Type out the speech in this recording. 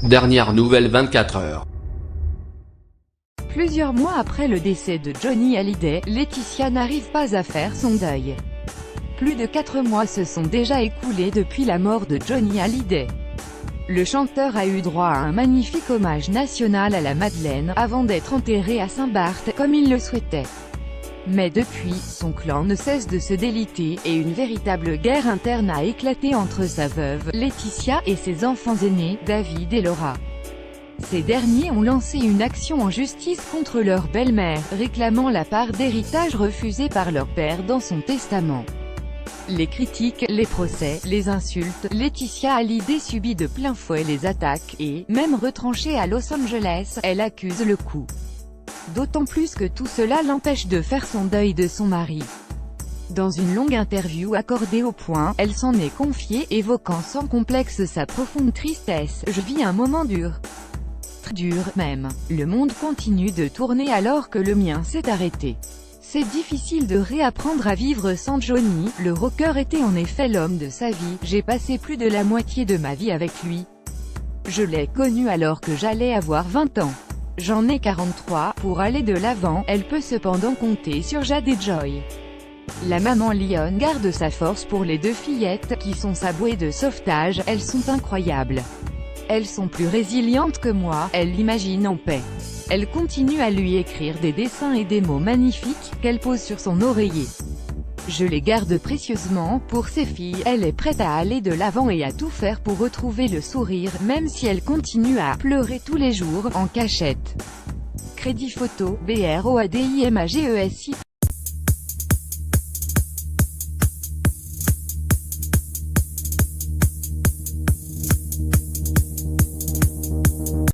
Dernière nouvelle 24 heures. Plusieurs mois après le décès de Johnny Hallyday, Laetitia n'arrive pas à faire son deuil. Plus de 4 mois se sont déjà écoulés depuis la mort de Johnny Hallyday. Le chanteur a eu droit à un magnifique hommage national à la Madeleine, avant d'être enterré à Saint-Barth, comme il le souhaitait. Mais depuis, son clan ne cesse de se déliter, et une véritable guerre interne a éclaté entre sa veuve, Laetitia, et ses enfants aînés, David et Laura. Ces derniers ont lancé une action en justice contre leur belle-mère, réclamant la part d'héritage refusée par leur père dans son testament. Les critiques, les procès, les insultes, Laetitia Hallyday subit de plein fouet les attaques, et, même retranchée à Los Angeles, elle accuse le coup. D'autant plus que tout cela l'empêche de faire son deuil de son mari. Dans une longue interview accordée au Point, elle s'en est confiée, évoquant sans complexe sa profonde tristesse. « Je vis un moment dur. Très dur, même. Le monde continue de tourner alors que le mien s'est arrêté. C'est difficile de réapprendre à vivre sans Johnny, le rocker était en effet l'homme de sa vie, j'ai passé plus de la moitié de ma vie avec lui. Je l'ai connu alors que j'allais avoir 20 ans. J'en ai 43, pour aller de l'avant, elle peut cependant compter sur Jade et Joy. La maman Lionne garde sa force pour les 2 fillettes, qui sont sa bouée de sauvetage, elles sont incroyables. Elles sont plus résilientes que moi, elle l'imagine en paix. Elle continue à lui écrire des dessins et des mots magnifiques, qu'elle pose sur son oreiller. Je les garde précieusement, pour ses filles, elle est prête à aller de l'avant et à tout faire pour retrouver le sourire, même si elle continue à pleurer tous les jours, en cachette. Crédit photo, BROADIMAGESI